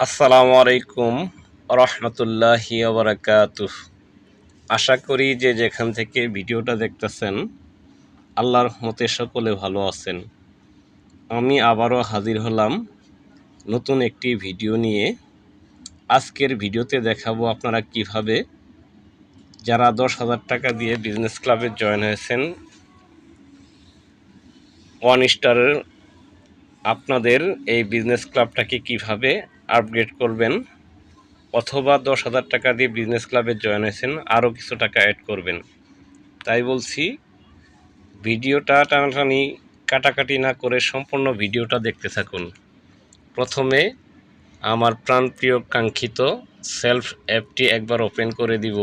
আসসালামু আলাইকুম রহমতুল্লাহি বারাকাতুহ। আশা করি যে যেখান থেকে ভিডিওটা দেখতেছেন আল্লাহর রহমতে সকলে ভালো আছেন। আমি আবারও হাজির হলাম নতুন একটি ভিডিও নিয়ে। আজকের ভিডিওতে দেখাবো আপনারা কিভাবে যারা 10,000 টাকা দিয়ে বিজনেস ক্লাবে জয়েন হয়েছেন ওয়ান স্টারের, আপনাদের এই বিজনেস ক্লাবটাকে কিভাবে আপগ্রেড করবেন, অথবা 10,000 টাকা দিয়ে বিজনেস ক্লাবে জয়েন হয়েছেন আরও কিছু টাকা অ্যাড করবেন। তাই বলছি ভিডিওটা টানাটানি কাটাকাটি না করে সম্পূর্ণ ভিডিওটা দেখতে থাকুন। প্রথমে আমার প্রাণপ্রিয় কাঙ্ক্ষিত সেলফ অ্যাপটি একবার ওপেন করে দিব।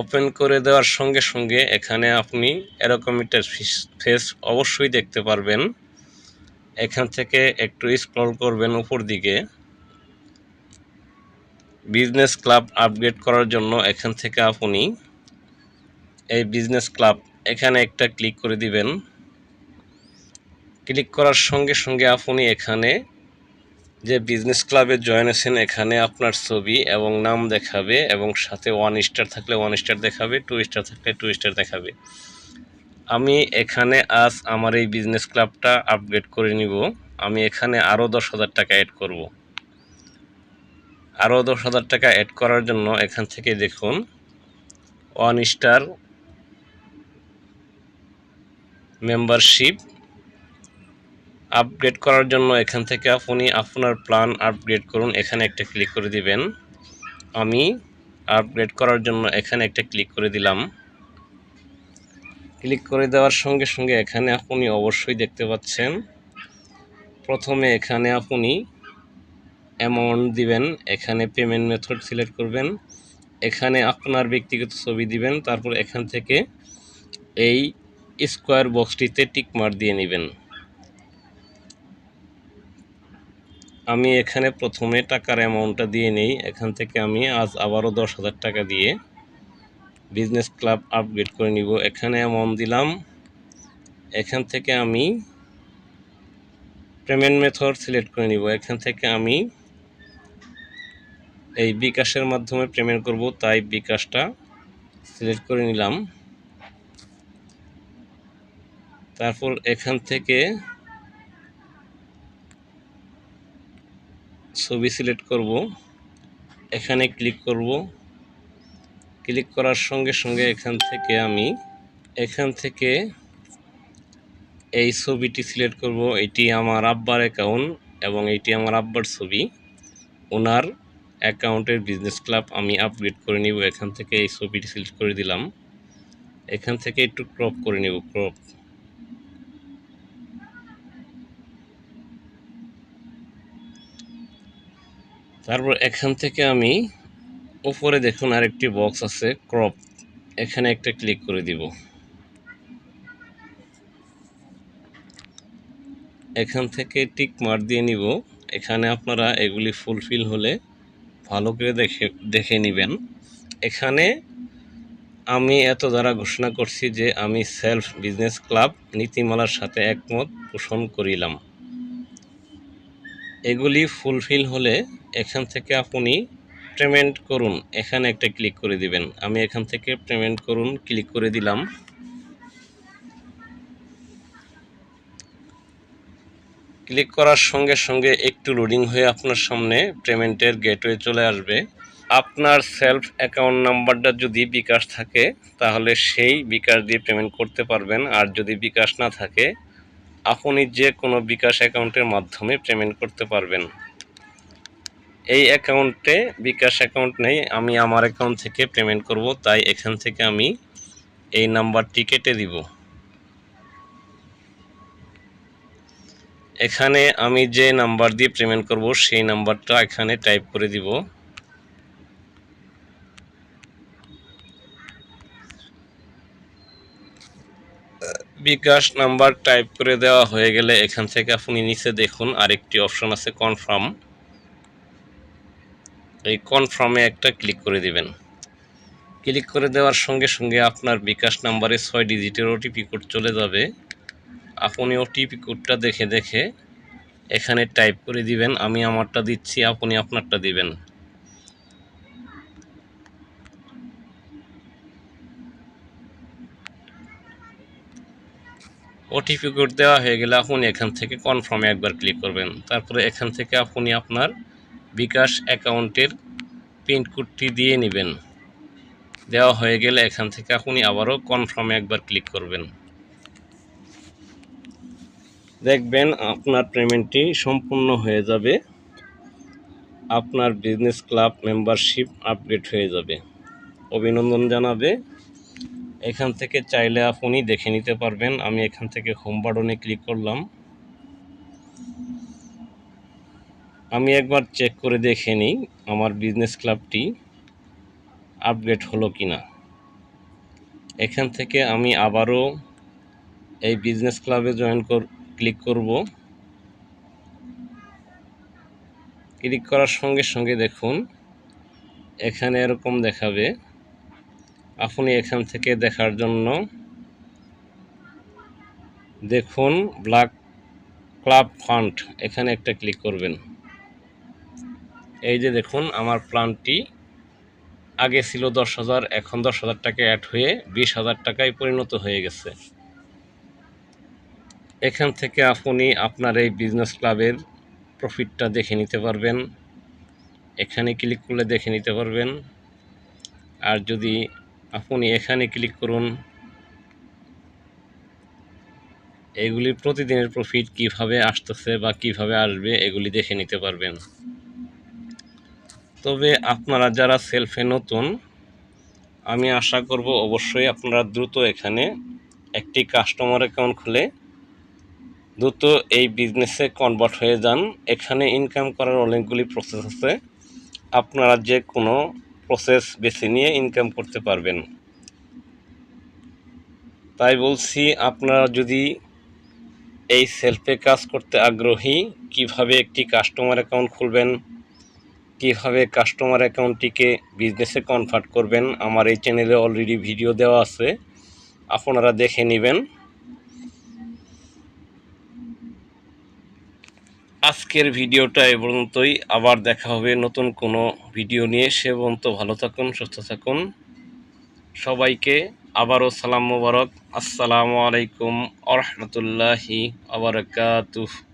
ওপেন করে দেওয়ার সঙ্গে সঙ্গে এখানে আপনি এরকম একটা ফেস অবশ্যই দেখতে পারবেন। এখান থেকে একটু স্ক্রল করবেন উপর দিকে। বিজনেস ক্লাব আপগ্রেড করার জন্য এখান থেকে আপনি এই বিজনেস ক্লাব এখানে একটা ক্লিক করে দিবেন। ক্লিক করার সঙ্গে সঙ্গে আপনি এখানে যে বিজনেস ক্লাবে জয়েন আছেন এখানে আপনার ছবি এবং নাম দেখাবে, এবং সাথে 1 স্টার থাকলে 1 স্টার দেখাবে, 2 স্টার থাকলে 2 স্টার দেখাবে। আমি এখানে আজ আমার এই বিজনেস ক্লাবটা আপগ্রেড করে নিব। আমি এখানে আরও 10,000 টাকা অ্যাড করব। আরও 10,000 টাকা অ্যাড করার জন্য এখান থেকে দেখুন 1 স্টার মেম্বারশিপ আপগ্রেড করার জন্য এখান থেকে আপনি আপনার প্ল্যান আপগ্রেড করুন, এখানে একটা ক্লিক করে দিবেন। আমি আপগ্রেড করার জন্য এখানে একটা ক্লিক করে দিলাম। ক্লিক করে দেওয়ার সঙ্গে সঙ্গে এখানে আপনি অবশ্যই দেখতে পাচ্ছেন প্রথমে এখানে আপনি অ্যামাউন্ট দিবেন, এখানে পেমেন্ট মেথড সিলেক্ট করবেন, এখানে আপনার ব্যক্তিগত ছবি দিবেন, তারপর এখান থেকে এই স্কোয়ার বক্সটিতে টিক মার্ক দিয়ে নেবেন। আমি এখানে প্রথমে টাকার অ্যামাউন্টটা দিয়ে নেই। এখান থেকে আমি আজ আবারও 10,000 টাকা দিয়ে বিজনেস ক্লাব আপগ্রেড করে নিব। এখানে অ্যামাউন্ট দিলাম। এখান থেকে আমি পেমেন্ট মেথড সিলেক্ট করে নিব। এখান থেকে আমি এই বিকাশের মাধ্যমে পেমেন্ট করব, তাই বিকাশটা সিলেক্ট করে নিলাম। তারপর এখান থেকে ছবি সিলেক্ট করব, এখানে ক্লিক করব। ক্লিক করার সঙ্গে সঙ্গে এখান থেকে এই ছবিটি সিলেক্ট করব। এটি আমার আব্বার অ্যাকাউন্ট এবং এটি আমার আব্বার ছবি। ওনার অ্যাকাউন্টের বিজনেস ক্লাব আমি আপগ্রেড করে নিব। এখান থেকে এই ছবিটি সিলেক্ট করে দিলাম। এখান থেকে একটু ক্রপ করে নিব, ক্রপ। তারপর এখান থেকে আমি উপরে দেখুন আরেকটি বক্স আছে ক্রপ, এখানে একটা ক্লিক করে দিব। এখান থেকে টিক মার্ক দিয়ে নিব। এখানে আপনারা এগুলি ফুলফিল হলে ভালো করে দেখে নেবেন। এখানে আমি এত দ্বারা ঘোষণা করছি যে আমি সেলফ বিজনেস ক্লাব নীতিমালার সাথে একমত পোষণ করিলাম। এগুলি ফুলফিল হলে এখান থেকে আপনি পেমেন্ট করুন, এখানে একটা ক্লিক করে দিবেন। আমি এখান থেকে পেমেন্ট করুন ক্লিক করে দিলাম। ক্লিক করার সঙ্গে সঙ্গে একটু লোডিং হয়ে আপনার সামনে পেমেন্টের গেটওয়ে চলে আসবে। আপনার সেলফ অ্যাকাউন্ট নাম্বারটা যদি বিকাশ থাকে তাহলে সেই বিকাশ দিয়ে পেমেন্ট করতে পারবেন, আর যদি বিকাশ না থাকে আপনি যে কোনো বিকাশ অ্যাকাউন্টের মাধ্যমে পেমেন্ট করতে পারবেন। এই অ্যাকাউন্টে বিকাশ অ্যাকাউন্ট নেই, আমি আমার অ্যাকাউন্ট থেকে পেমেন্ট করব, তাই এখান থেকে আমি এই নাম্বারটি কেটে দিব। এখানে আমি যে নাম্বার দিয়ে পেমেন্ট করব সেই নাম্বারটা এখানে টাইপ করে দিব। বিকাশ নাম্বার টাইপ করে দেওয়া হয়ে গেলে এখান থেকে আপনি নিচে দেখুন আরেকটি অপশন আছে কনফার্ম। এই কনফার্মে একটা ক্লিক করে দিবেন। ক্লিক করে দেওয়ার সঙ্গে সঙ্গে আপনার বিকাশ নাম্বারে 6 ডিজিটের ওটিপি কোড চলে যাবে। আপনি ওটিপি কোডটা দেখে এখানে টাইপ করে দিবেন, আমি আমারটা দিচ্ছি, আপনি আপনারটা দিবেন। ওটিপি কোড দেওয়া হয়ে গেলে আপনি এখান থেকে কনফার্মে একবার ক্লিক করবেন। তারপরে এখান থেকে আপনি আপনার বিকাশ অ্যাকাউন্টের পিন কোডটি দিয়ে নেবেন। দেওয়া হয়ে গেলে এখান থেকে আপনি আবারও কনফার্মে একবার ক্লিক করবেন। দেখবেন আপনার পেমেন্টটি সম্পূর্ণ হয়ে যাবে, আপনার বিজনেস ক্লাব মেম্বারশিপ আপডেট হয়ে যাবে। অভিনন্দন জানাবে। এখান থেকে চাইলে আপনি দেখে নিতে পারবেন। আমি এখান থেকে হোম বাটনে ক্লিক করলাম। আমি একবার চেক করে দেখে নিই আমার বিজনেস ক্লাবটি আপডেট হলো কিনা। এখান থেকে আমি আবারও এই বিজনেস ক্লাবে ক্লিক করব। ক্লিক করার সঙ্গে সঙ্গে দেখুন এখানে এরকম দেখাবে। আপনি এখান থেকে দেখার জন্য দেখুন ব্ল্যাক ক্লাব ফান্ড, এখানে একটা ক্লিক করবেন। এই যে দেখুন আমার প্ল্যানটি আগে ছিল 10,000, এখন 10,000 টাকা অ্যাড হয়ে 20,000 টাকায় পরিণত হয়ে গেছে। এখান থেকে আপনি আপনার এই বিজনেস ক্লাবের প্রফিটটা দেখে নিতে পারবেন। এখানে ক্লিক করলে দেখে নিতে পারবেন। আর যদি আপনি এখানে ক্লিক করুন, এগুলি প্রতিদিনের প্রফিট কিভাবে আসতেছে বা কিভাবে আসবে এগুলি দেখে নিতে পারবেন। তবে আপনারা যারা সেলফে নতুন, আমি আশা করব অবশ্যই আপনারা দ্রুত এখানে একটি কাস্টমার অ্যাকাউন্ট খুলে দ্রুত এই বিজনেসে কনভার্ট হয়ে যান। এখানে ইনকাম করার অনেকগুলি প্রসেস আছে, আপনারা যে কোনো প্রসেস বেছে নিয়ে ইনকাম করতে পারবেন। তাই বলছি আপনারা যদি এই সেলফে কাজ করতে আগ্রহী, কিভাবে একটি কাস্টমার অ্যাকাউন্ট খুলবেন, কিভাবে কাস্টমার অ্যাকাউন্টটিকে বিজনেসে কনভার্ট করবেন, আমার এই চ্যানেলে অলরেডি ভিডিও দেওয়া আছে, আপনারা দেখে নেবেন। আজকের ভিডিওটা এ পর্যন্তই, আবার দেখা হবে নতুন কোনো ভিডিও নিয়ে। সে পর্যন্ত ভালো থাকুন, সুস্থ থাকুন। সবাইকে আবারও সালাম মোবারক। আসসালামু আলাইকুম ওয়া রাহমাতুল্লাহি ওয়া বারাকাতুহু।